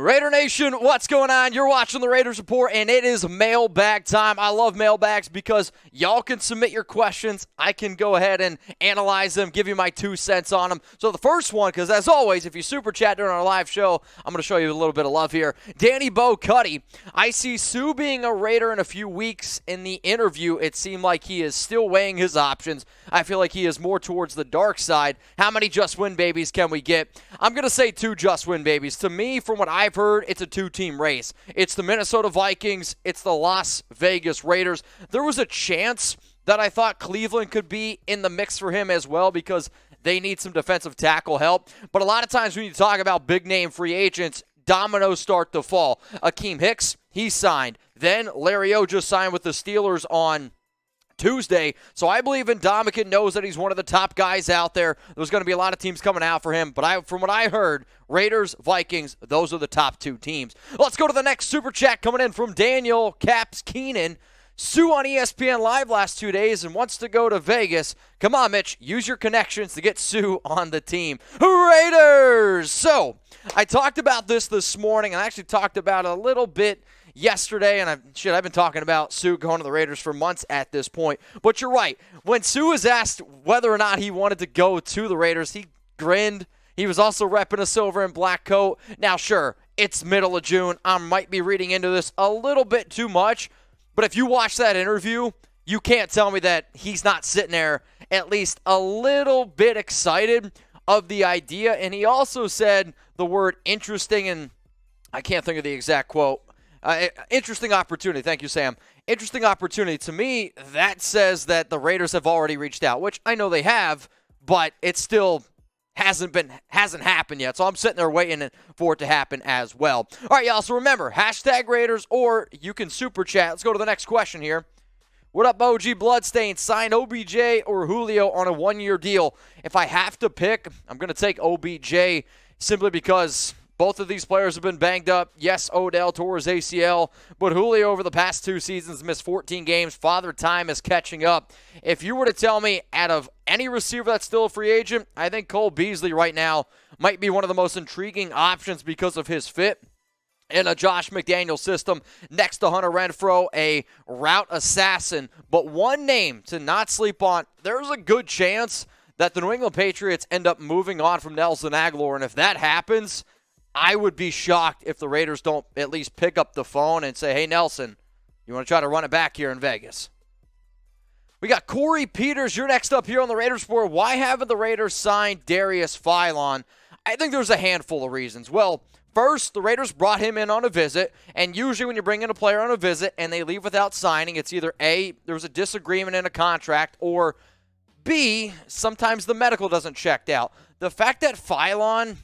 Raider Nation, what's going on? You're watching the Raiders Report, and it is mailbag time. I love mailbags because y'all can submit your questions. I can go ahead and analyze them, give you my 2 cents on them. So the first one, because as always, if you super chat during our live show, I'm going to show you a little bit of love here. Danny Bo Cuddy, I see Suh being a Raider in a few weeks. In the interview, it seemed like he is still weighing his options. I feel like he is more towards the dark side. How many just win babies can we get? I'm going to say 2 just win babies. To me, from what I've heard, it's a 2-team race. It's the Minnesota Vikings. It's the Las Vegas Raiders. There was a chance that I thought Cleveland could be in the mix for him as well because they need some defensive tackle help. But a lot of times when you talk about big-name free agents, dominoes start to fall. Akeem Hicks, he signed. Then Larry O just signed with the Steelers on Tuesday. So I believe Ndamukong knows that he's one of the top guys out there. There's going to be a lot of teams coming out for him. But from what I heard, Raiders, Vikings, those are the top 2 teams. Let's go to the next super chat coming in from Daniel Caps Keenan. Suh on ESPN Live last 2 days and wants to go to Vegas. Come on, Mitch. Use your connections to get Suh on the team. Raiders! So, I talked about this morning, and I actually talked about it a little bit yesterday, and I've been talking about Suh going to the Raiders for months at this point. But you're right. When Suh was asked whether or not he wanted to go to the Raiders, he grinned. He was also repping a silver and black coat. Now, sure, it's middle of June. I might be reading into this a little bit too much. But if you watch that interview, you can't tell me that he's not sitting there at least a little bit excited of the idea. And he also said the word interesting, and I can't think of the exact quote. Interesting opportunity. Thank you, Sam. Interesting opportunity. To me, that says that the Raiders have already reached out, which I know they have, but it still hasn't happened yet. So I'm sitting there waiting for it to happen as well. All right, y'all. So remember, hashtag Raiders, or you can super chat. Let's go to the next question here. What up, OG Bloodstain? Sign OBJ or Julio on a 1-year deal. If I have to pick, I'm going to take OBJ simply because both of these players have been banged up. Yes, Odell tore his ACL, but Julio over the past 2 seasons missed 14 games. Father Time is catching up. If you were to tell me out of any receiver that's still a free agent, I think Cole Beasley right now might be one of the most intriguing options because of his fit in a Josh McDaniels system next to Hunter Renfrow, a route assassin. But one name to not sleep on, there's a good chance that the New England Patriots end up moving on from Nelson Aguilar, and if that happens, I would be shocked if the Raiders don't at least pick up the phone and say, hey, Nelson, you want to try to run it back here in Vegas? We got Corey Peters. You're next up here on the Raiders Report. Why haven't the Raiders signed Darius Philon? I think there's a handful of reasons. Well, first, the Raiders brought him in on a visit, and usually when you bring in a player on a visit and they leave without signing, it's either A, there was a disagreement in a contract, or B, sometimes the medical doesn't check out. The fact that Philon,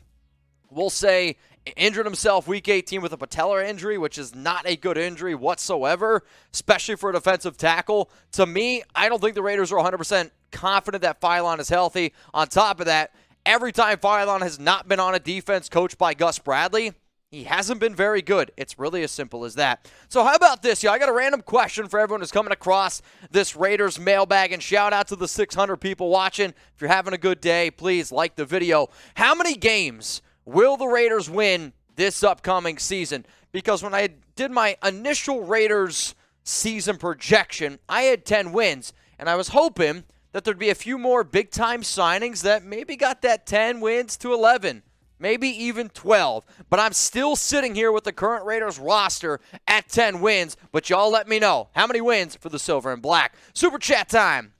we'll say, injured himself week 18 with a patellar injury, which is not a good injury whatsoever, especially for a defensive tackle. To me, I don't think the Raiders are 100% confident that Philon is healthy. On top of that, every time Philon has not been on a defense coached by Gus Bradley, he hasn't been very good. It's really as simple as that. So how about this, y'all? I got a random question for everyone who's coming across this Raiders mailbag, and shout out to the 600 people watching. If you're having a good day, please like the video. How many games will the Raiders win this upcoming season? Because when I did my initial Raiders season projection, I had 10 wins, and I was hoping that there'd be a few more big-time signings that maybe got that 10 wins to 11, maybe even 12. But I'm still sitting here with the current Raiders roster at 10 wins, but y'all let me know how many wins for the Silver and Black. Super chat time.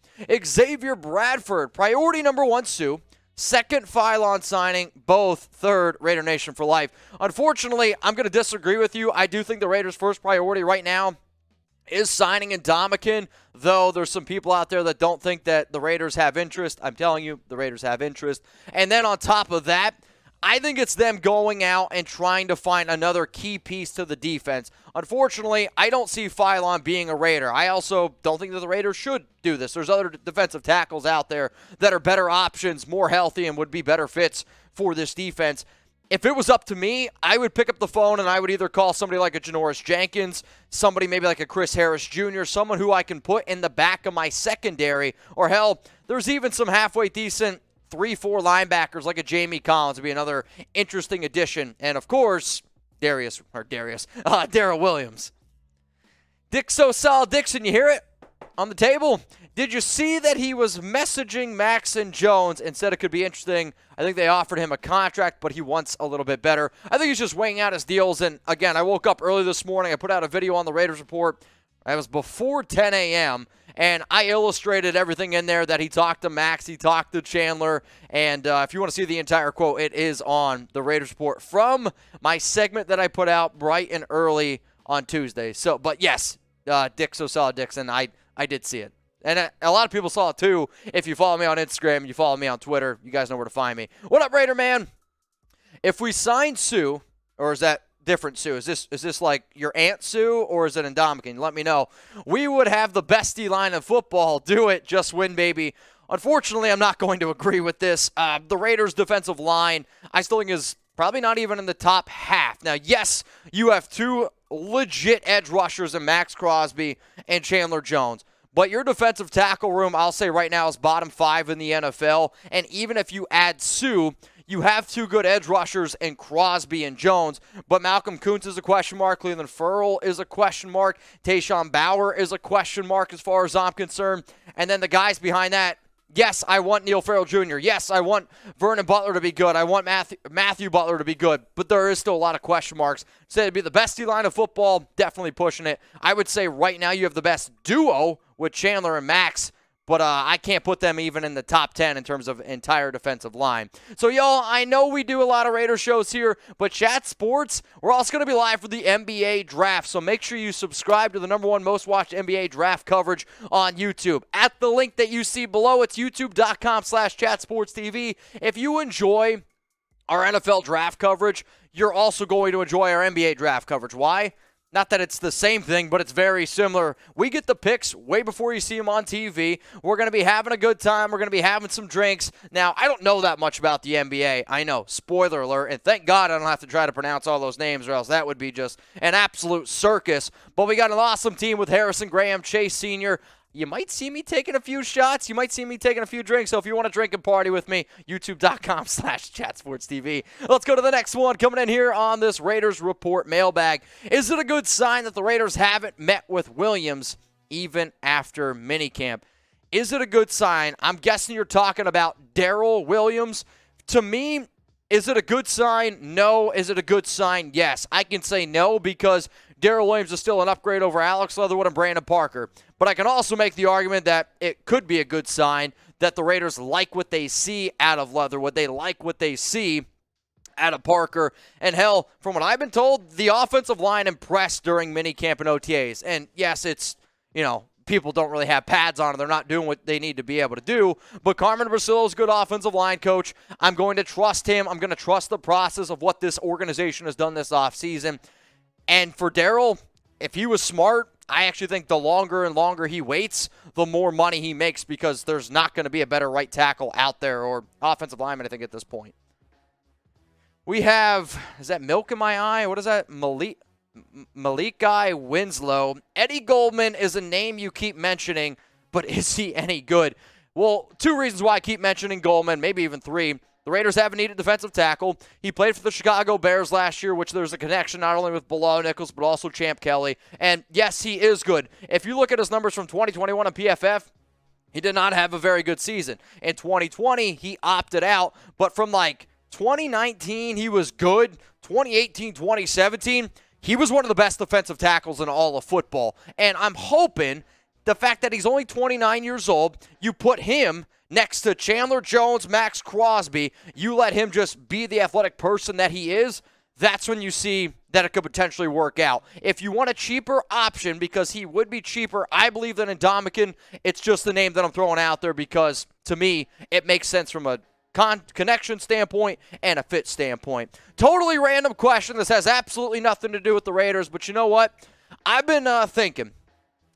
Xavier Bradford, priority number 1, Suh. Second Philon signing, both third Raider Nation for life. Unfortunately, I'm going to disagree with you. I do think the Raiders' first priority right now is signing Ndamukong, though there's some people out there that don't think that the Raiders have interest. I'm telling you, the Raiders have interest. And then on top of that, I think it's them going out and trying to find another key piece to the defense. Unfortunately, I don't see Philon being a Raider. I also don't think that the Raiders should do this. There's other defensive tackles out there that are better options, more healthy, and would be better fits for this defense. If it was up to me, I would pick up the phone and I would either call somebody like a Janoris Jenkins, somebody maybe like a Chris Harris Jr., someone who I can put in the back of my secondary, or hell, there's even some halfway decent 3-4 linebackers like a Jamie Collins would be another interesting addition. And, of course, Daryl Williams. Dick So Solid Dixon, you hear it on the table? Did you see that he was messaging Maxx and Jones and said it could be interesting? I think they offered him a contract, but he wants a little bit better. I think he's just weighing out his deals. And, again, I woke up early this morning. I put out a video on the Raiders Report. It was before 10 a.m., and I illustrated everything in there that he talked to Maxx, he talked to Chandler, and if you want to see the entire quote, it is on the Raiders Report from my segment that I put out bright and early on Tuesday. So, but yes, Dick So Solid Dixon, I did see it. And a lot of people saw it too. If you follow me on Instagram, you follow me on Twitter, you guys know where to find me. What up, Raider man? If we sign Suh, or is that different Suh? Is this like your Aunt Sue, or is it Ndamukong? Let me know. We would have the best D-line of football. Do it. Just win, baby. Unfortunately, I'm not going to agree with this. The Raiders' defensive line, I still think is probably not even in the top half. Now, yes, you have two legit edge rushers in Maxx Crosby and Chandler Jones. But your defensive tackle room, I'll say right now, is bottom 5 in the NFL. And even if you add Suh, you have two good edge rushers in Crosby and Jones. But Malcolm Koonce is a question mark. Cleveland Ferrell is a question mark. Tayshaun Bauer is a question mark as far as I'm concerned. And then the guys behind that, yes, I want Neil Farrell Jr. Yes, I want Vernon Butler to be good. I want Matthew Butler to be good. But there is still a lot of question marks. Say it'd be the best D-line of football, definitely pushing it. I would say right now you have the best duo with Chandler and Maxx, but I can't put them even in the top 10 in terms of entire defensive line. So, y'all, I know we do a lot of Raider shows here, but Chat Sports, we're also going to be live for the NBA Draft, so make sure you subscribe to the #1 most watched NBA Draft coverage on YouTube. At the link that you see below, it's youtube.com/chatsportstv. If you enjoy our NFL Draft coverage, you're also going to enjoy our NBA Draft coverage. Why? Not that it's the same thing, but it's very similar. We get the picks way before you see them on TV. We're going to be having a good time. We're going to be having some drinks. Now, I don't know that much about the NBA. I know, spoiler alert, and thank God I don't have to try to pronounce all those names or else that would be just an absolute circus. But we got an awesome team with Harrison Graham, Chase Sr., You might see me taking a few shots. You might see me taking a few drinks. So if you want to drink and party with me, youtube.com/chatsportstv. Let's go to the next one. Coming in here on this Raiders Report mailbag. Is it a good sign that the Raiders haven't met with Williams even after minicamp? Is it a good sign? I'm guessing you're talking about Daryl Williams. To me, is it a good sign? No. Is it a good sign? Yes. I can say no because Daryl Williams is still an upgrade over Alex Leatherwood and Brandon Parker. But I can also make the argument that it could be a good sign that the Raiders like what they see out of Leatherwood. They like what they see out of Parker. And hell, from what I've been told, the offensive line impressed during minicamp and OTAs. And yes, it's, people don't really have pads on, and they're not doing what they need to be able to do. But Carmen Brasillo is a good offensive line coach. I'm going to trust him. I'm going to trust the process of what this organization has done this offseason. And for Daryl, if he was smart, I actually think the longer and longer he waits, the more money he makes because there's not going to be a better right tackle out there or offensive lineman, I think, at this point. We have, is that milk in my eye? What is that? Malikai Winslow. Eddie Goldman is a name you keep mentioning, but is he any good? Well, 2 reasons why I keep mentioning Goldman, maybe even 3. The Raiders haven't needed defensive tackle. He played for the Chicago Bears last year, which there's a connection not only with Bilal Nichols, but also Champ Kelly. And yes, he is good. If you look at his numbers from 2021 on PFF, he did not have a very good season. In 2020, he opted out. But from 2019, he was good. 2018, 2017, he was one of the best defensive tackles in all of football. And I'm hoping the fact that he's only 29 years old, you put him next to Chandler Jones, Maxx Crosby, you let him just be the athletic person that he is, that's when you see that it could potentially work out. If you want a cheaper option, because he would be cheaper, I believe, than Ndamukong, it's just the name that I'm throwing out there because, to me, it makes sense from a connection standpoint and a fit standpoint. Totally random question. This has absolutely nothing to do with the Raiders, but you know what? I've been thinking.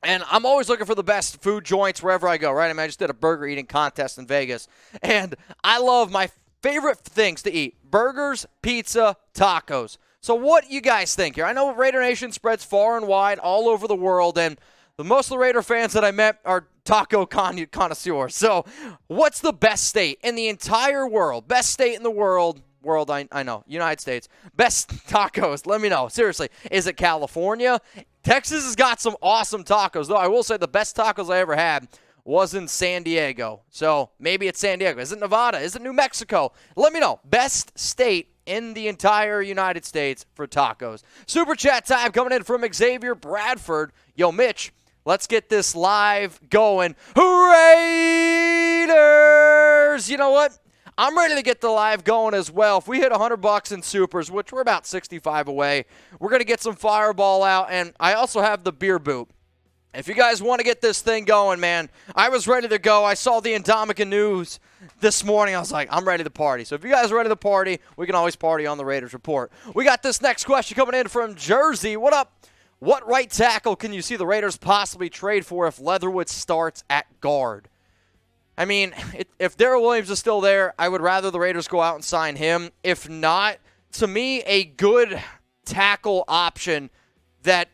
And I'm always looking for the best food joints wherever I go, right? I just did a burger eating contest in Vegas. And I love my favorite things to eat: burgers, pizza, tacos. So what you guys think here? I know Raider Nation spreads far and wide all over the world, and most of the Raider fans that I met are taco connoisseurs. So what's the best state in the entire world? Best state in the world world, I know. United States. Best tacos, let me know. Seriously, is it California? Texas has got some awesome tacos, though I will say the best tacos I ever had was in San Diego. So maybe it's San Diego. Is it Nevada? Is it New Mexico? Let me know. Best state in the entire United States for tacos. Super chat time coming in from Xavier Bradford. Yo, Mitch, let's get this live going. Raiders! You know what? I'm ready to get the live going as well. If we hit $100 in supers, which we're about 65 away, we're going to get some Fireball out, and I also have the beer boot. If you guys want to get this thing going, man, I was ready to go. I saw the Ndamukong news this morning. I was like, I'm ready to party. So if you guys are ready to party, we can always party on the Raiders Report. We got this next question coming in from Jersey. What up? What right tackle can you see the Raiders possibly trade for if Leatherwood starts at guard? I mean, if Daryl Williams is still there, I would rather the Raiders go out and sign him. If not, to me, a good tackle option that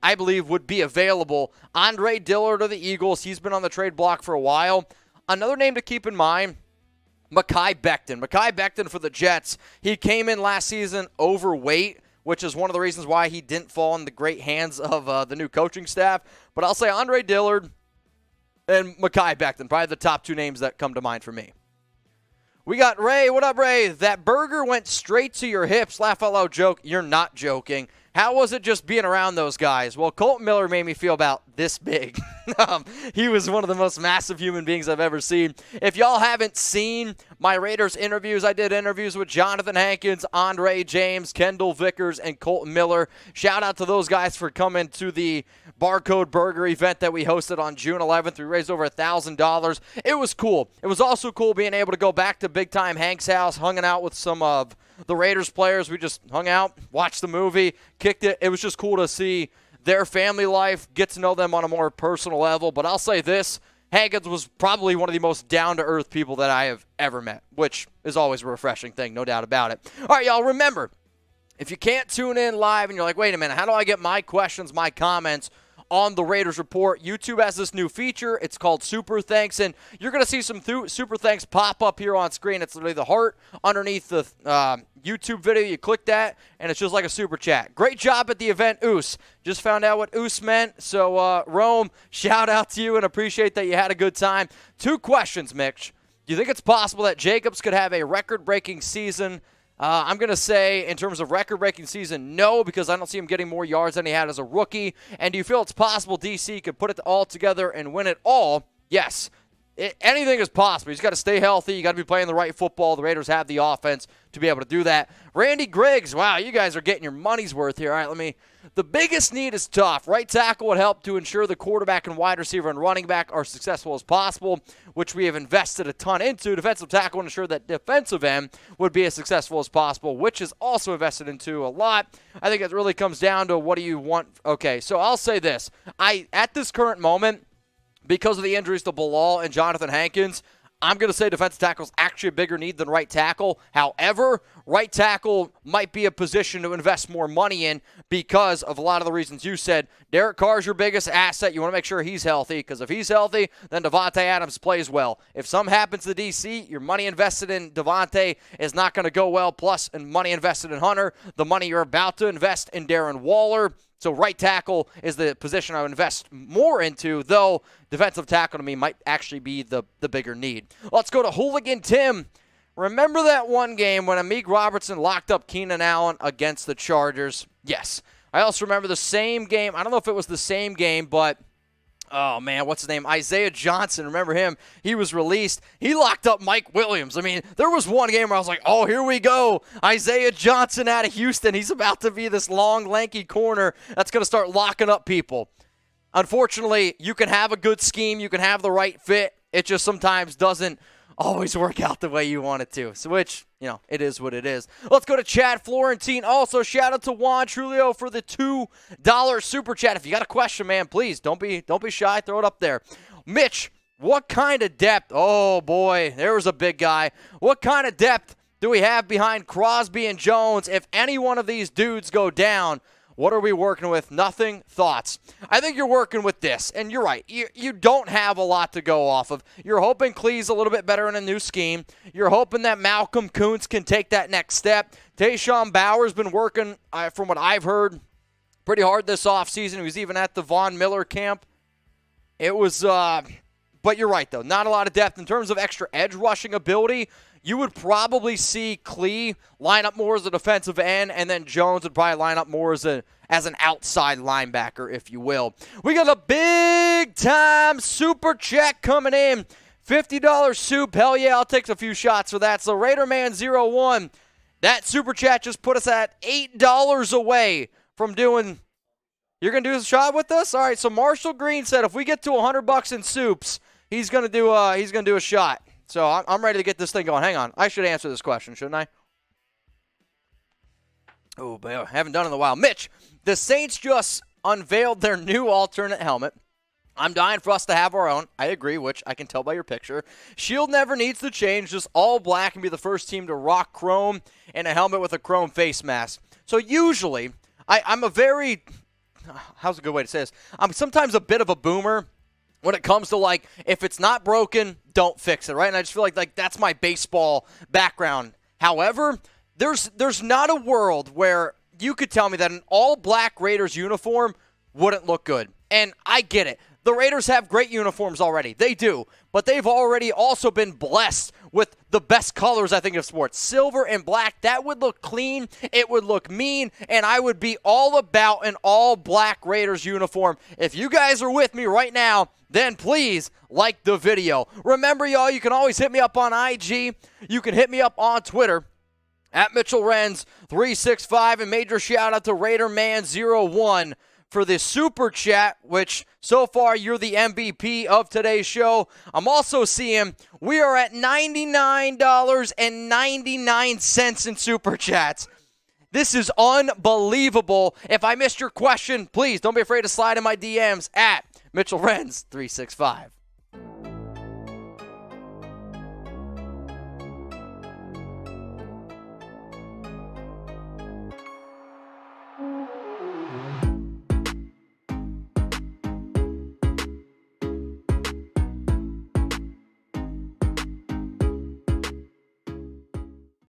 I believe would be available. Andre Dillard of the Eagles. He's been on the trade block for a while. Another name to keep in mind, Mekhi Becton. Mekhi Becton for the Jets. He came in last season overweight, which is one of the reasons why he didn't fall in the great hands of the new coaching staff. But I'll say Andre Dillard and Mekhi Becton, probably the top two names that come to mind for me. We got Ray. What up, Ray? That burger went straight to your hips. Laugh out loud joke. You're not joking. How was it just being around those guys? Well, Kolton Miller made me feel about this big. He was one of the most massive human beings I've ever seen. If y'all haven't seen my Raiders interviews, I did interviews with Jonathan Hankins, Andre James, Kendall Vickers, and Kolton Miller. Shout out to those guys for coming to the Barcode Burger event that we hosted on June 11th. We raised over $1,000. It was cool. It was also cool being able to go back to Big Time Hank's house, hanging out with some of the Raiders players. We just hung out, watched the movie, kicked it. It was just cool to see their family life, get to know them on a more personal level. But I'll say this, Hankins was probably one of the most down-to-earth people that I have ever met, which is always a refreshing thing, no doubt about it. All right, y'all, remember, if you can't tune in live and you're like, wait a minute, how do I get my questions, my comments on the Raiders Report? YouTube has this new feature. It's called Super Thanks, and you're going to see some Super Thanks pop up here on screen. It's literally the heart underneath the YouTube video. You click that, and it's just like a Super Chat. Great job at the event, Oos. Just found out what Oos meant, so Rome, shout out to you and appreciate that you had a good time. 2 questions, Mitch. Do you think it's possible that Jacobs could have a record-breaking season? I'm going to say, in terms of record-breaking season, no, because I don't see him getting more yards than he had as a rookie. And do you feel it's possible DC could put it all together and win it all? Yes. Anything is possible. He's got to stay healthy. You got to be playing the right football. The Raiders have the offense to be able to do that. Randy Griggs, wow, you guys are getting your money's worth here. All right, the biggest need is tough. Right tackle would help to ensure the quarterback and wide receiver and running back are successful as possible, which we have invested a ton into. Defensive tackle would ensure that defensive end would be as successful as possible, which is also invested into a lot. I think it really comes down to what do you want. Okay, so I'll say this. At this current moment, because of the injuries to Bilal and Jonathan Hankins, I'm going to say defensive tackle is actually a bigger need than right tackle. However, right tackle might be a position to invest more money in because of a lot of the reasons you said. Derek Carr is your biggest asset. You want to make sure he's healthy, because if he's healthy, then Davante Adams plays well. If something happens to DC, your money invested in Davante is not going to go well, plus and money invested in Hunter, the money you're about to invest in Darren Waller. So right tackle is the position I would invest more into, though defensive tackle to me might actually be the bigger need. Let's go to Hooligan Tim. Remember that one game when Amik Robertson locked up Keenan Allen against the Chargers? Yes. I also remember the same game. I don't know if it was the same game, but oh, man, what's his name? Isaiah Johnson. Remember him? He was released. He locked up Mike Williams. I mean, there was one game where I was like, oh, here we go. Isaiah Johnson out of Houston. He's about to be this long, lanky corner that's going to start locking up people. Unfortunately, you can have a good scheme. You can have the right fit. It just sometimes doesn't always work out the way you want it to. So which, it is what it is. Let's go to Chad Florentine. Also, shout out to Juan Trulio for the $2 super chat. If you got a question, man, please don't be shy. Throw it up there. Mitch, what kind of depth? Oh boy, there was a big guy. What kind of depth do we have behind Crosby and Jones? If any one of these dudes go down, What are we working with? Nothing. Thoughts. I think you're working with this, and you're right. You don't have a lot to go off of. You're hoping Clee's a little bit better in a new scheme. You're hoping that Malcolm Kuntz can take that next step. Tayshaun Bauer's been working, from what I've heard, pretty hard this offseason. He was even at the Von Miller camp. It was, but you're right, though. Not a lot of depth. In terms of extra edge rushing ability, you would probably see Klee line up more as a defensive end, and then Jones would probably line up more as an outside linebacker, if you will. We got a big-time super chat coming in. $50 soup. Hell yeah, I'll take a few shots for that. So RaiderMan01, that super chat just put us at $8 away from doing... You're going to do a shot with us? All right, so Marshall Green said if we get to $100 in soups, he's going to do a shot. So I'm ready to get this thing going. Hang on. I should answer this question, shouldn't I? Oh, boy, I haven't done it in a while. Mitch, the Saints just unveiled their new alternate helmet. I'm dying for us to have our own. I agree, which I can tell by your picture. Shield never needs to change. Just all black and be the first team to rock chrome and a helmet with a chrome face mask. So usually, I'm a very... How's a good way to say this? I'm sometimes a bit of a boomer when it comes to, like, if it's not broken, don't fix it, right? And I just feel like that's my baseball background. However, there's not a world where you could tell me that an all-black Raiders uniform wouldn't look good. And I get it. The Raiders have great uniforms already. They do. But they've already also been blessed with the best colors, I think, of sports. Silver and black, that would look clean. It would look mean. And I would be all about an all-black Raiders uniform. If you guys are with me right now, then please like the video. Remember, y'all, you can always hit me up on IG. You can hit me up on Twitter at Mitchell Renz 365. And major shout-out to RaiderMan01 for this super chat, which so far you're the MVP of today's show. I'm also seeing we are at $99.99 in super chats. This is unbelievable. If I missed your question, please don't be afraid to slide in my DMs at Mitchell Renz 365.